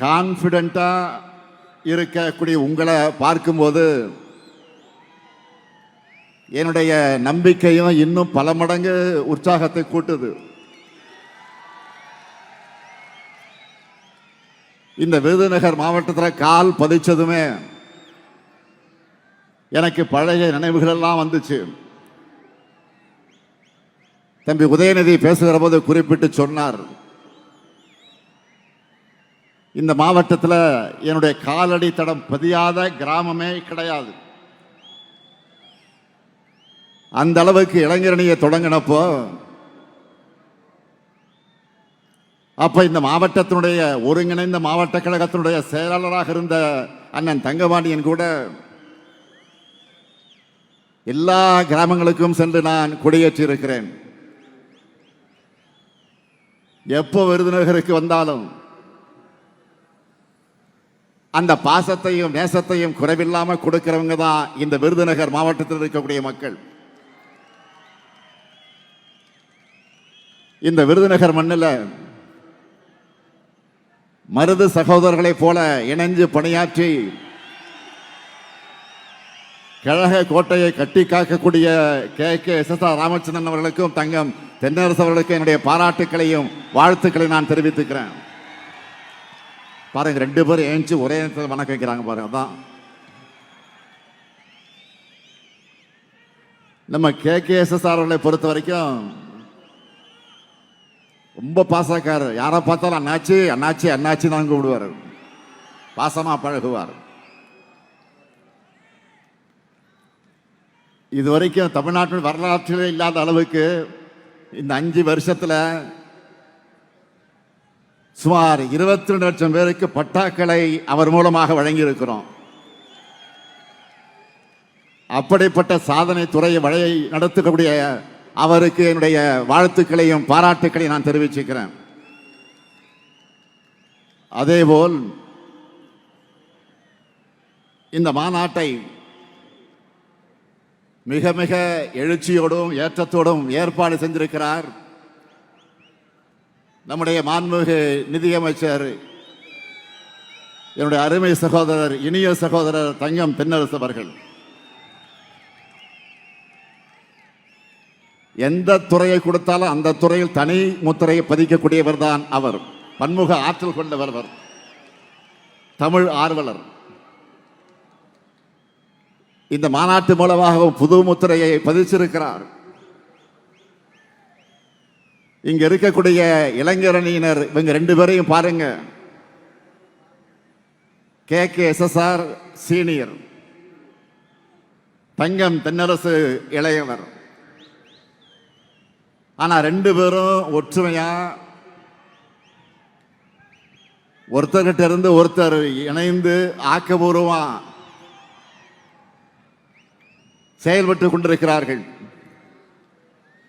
கான்ஃபிடென்ட்டா இருக்கக்கூடிய உங்களை பார்க்கும்போது என்னுடைய நம்பிக்கையும் இன்னும் பல மடங்கு உற்சாகத்தை கூட்டுது. இந்த விருதுநகர் மாவட்டத்தில் கால் பதிச்சதுமே எனக்கு பழைய நினைவுகள் எல்லாம் வந்துச்சு. தம்பி உதயநிதி பேசுகிற போது குறிப்பிட்டு சொன்னார், இந்த மாவட்டத்தில் என்னுடைய காலடி தடம் பதியாத கிராமமே கிடையாது. அந்த அளவுக்கு இளைஞரணியை தொடங்கினப்போ அப்ப இந்த மாவட்டத்தினுடைய ஒருங்கிணைந்த மாவட்ட கழகத்தினுடைய செயலாளராக இருந்த அண்ணன் தங்கபாண்டியன் கூட எல்லா கிராமங்களுக்கும் சென்று நான் கொடியேற்றி இருக்கிறேன். எப்போ விருதுநகருக்கு வந்தாலும் அந்த பாசத்தையும் நேசத்தையும் குறைவில்லாமல் கொடுக்கிறவங்க தான் இந்த விருதுநகர் மாவட்டத்தில் இருக்கக்கூடிய மக்கள். இந்த விருதுநகர் மண்ணில் மருது சகோதரர்களைப் போல இணைஞ்சு பணியாற்றி கழக கோட்டையை கட்டி காக்கக்கூடிய கே.எஸ்.ஆர். ராமச்சந்திரன் அவர்களுக்கும் தங்கம் தென்னரசு அவர்களுக்கும் என்னுடைய பாராட்டுக்களையும் வாழ்த்துக்களையும் நான் தெரிவித்துக்கிறேன். பாருங்க, 2 பேரும் ஏஞ்சி ஒரே நேரத்தில் வணக்கம் வைக்கிறாங்க பாருங்க. அதான் நம்ம கே.எஸ்.ஆர். அவர்களை பொறுத்த வரைக்கும் ரொம்ப பாசக்காரர். யாரை பார்த்தாலும் அண்ணாச்சி அண்ணாச்சி அண்ணாச்சி தான் கூப்பிடுவார், பாசமா பழகுவார். இதுவரைக்கும் தமிழ்நாட்டின் வரலாற்றில் இல்லாத அளவுக்கு இந்த 5 வருஷத்துல சுமார் 22 லட்சம் பேருக்கு பட்டாக்களை அவர் மூலமாக வழங்கி இருக்கிறோம். அப்படிப்பட்ட சாதனை துறையை வழியை நடத்தக்கூடிய அவருக்கு என்னுடைய வாழ்த்துக்களையும் பாராட்டுக்களையும் நான் தெரிவிச்சுக்கிறேன். அதேபோல் இந்த மாநாட்டை மிக மிக எழுச்சியோடும் ஏற்றத்தோடும் ஏற்பாடு செஞ்சிருக்கிறார் நம்முடைய மாண்புமிகு நிதியமைச்சர், என்னுடைய அருமை சகோதரர், இனிய சகோதரர் தங்கம் தென்னரசு அவர்கள். எந்த துறையை கொடுத்தாலும் அந்த துறையில் தனி முத்திரையை பதிக்கக்கூடியவர் தான் அவர். பன்முக ஆற்றல் கொண்டவர், தமிழ் ஆர்வலர். இந்த மாநாட்டு மூலமாக புது முத்திரையை பதிச்சிருக்கிறார். இங்க இருக்கக்கூடிய இளைஞரணியினர் இவங்க 2 பேரையும் பாருங்க. கே.எஸ்.ஆர். சீனியர், தங்கம் தென்னரசு இளையவர். ஆனா 2 பேரும் ஒற்றுமையா ஒருத்தர்கிட்ட இருந்து ஒருத்தர் இணைந்து ஆக்கபூர்வமா செயல்பட்டு கொண்டிருக்கிறார்கள்.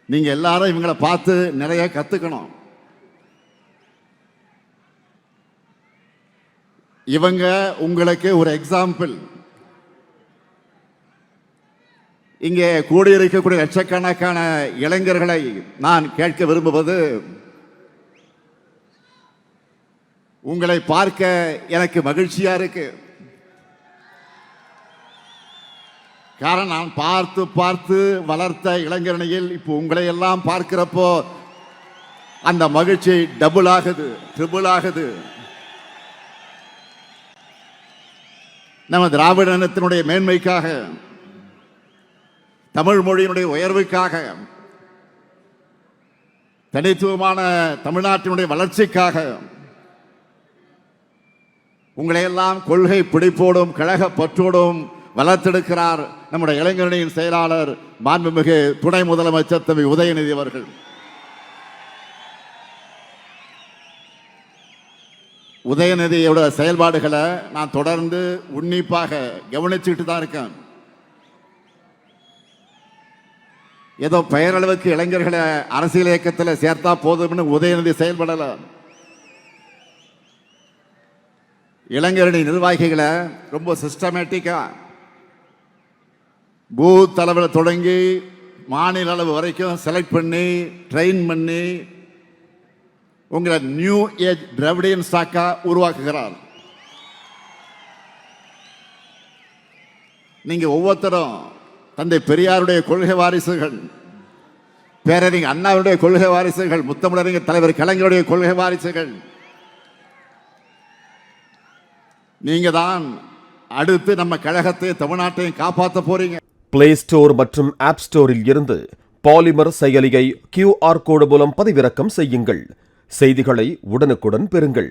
நீங்க எல்லாரும் இவங்களை பார்த்து நிறைய கத்துக்கணும். இவங்க உங்களுக்கு ஒரு எக்ஸாம்பிள். இங்கே கூடியிருக்கக்கூடிய லட்சக்கணக்கான இளைஞர்களை நான் கேட்க விரும்புவது, உங்களை பார்க்க எனக்கு மகிழ்ச்சியா இருக்கு. காரணம், நான் பார்த்து பார்த்து வளர்த்த இளைஞரணியில் இப்போ உங்களை எல்லாம் பார்க்கிறப்போ அந்த மகிழ்ச்சி டபுள் ஆகுது, ட்ரிபிள் ஆகுது. நம்ம திராவிட இனத்தினுடைய மேன்மைக்காக, தமிழ் மொழியினுடைய உயர்வுக்காக, தனித்துவமான தமிழ்நாட்டினுடைய வளர்ச்சிக்காக உங்களையெல்லாம் கொள்கை பிடிப்போடும் கழக பற்றோடும் வளர்த்தெடுக்கிறார் நம்முடைய இளைஞரணியின் செயலாளர் மாண்புமிகு துணை முதலமைச்சர் தம்பி உதயநிதி அவர்கள். உதயநிதியோட செயல்பாடுகளை நான் தொடர்ந்து உன்னிப்பாக கவனிச்சுட்டு தான் இருக்கேன். ஏதோ பெயரளவுக்கு இளைஞர்களை அரசியல் இயக்கத்தில் சேர்த்தா போதும்னு உதயநிதி செயல்படல. இளைஞரணி நிர்வாகிகளை ரொம்ப சிஸ்டமேட்டிக்கா பூத் அளவில் தொடங்கி மாநில அளவு வரைக்கும் செலக்ட் பண்ணி ட்ரெயின் பண்ணி உங்களை நியூ ஏஜ் திராவிடியன் ஸ்டாக்கா உருவாக்குகிறார். நீங்க ஒவ்வொருத்தரும் தந்தை பெரியாருடைய கொள்கை வாரிசுகள், பேரறிஞர் அண்ணாவுடைய கொள்கை வாரிசுகள், முத்தமிழறிஞர் தலைவர் கலைஞருடைய கொள்கை வாரிசுகள். நீங்க தான் அடுத்து நம்ம கழகத்தை தமிழ்நாட்டையும் காப்பாற்ற போறீங்க. பிளே ஸ்டோர் மற்றும் ஆப் ஸ்டோரில் இருந்து பாலிமர் செயலியை QR கோடு மூலம் பதிவிறக்கம் செய்யுங்கள். செய்திகளை உடனுக்குடன் பெறுங்கள்.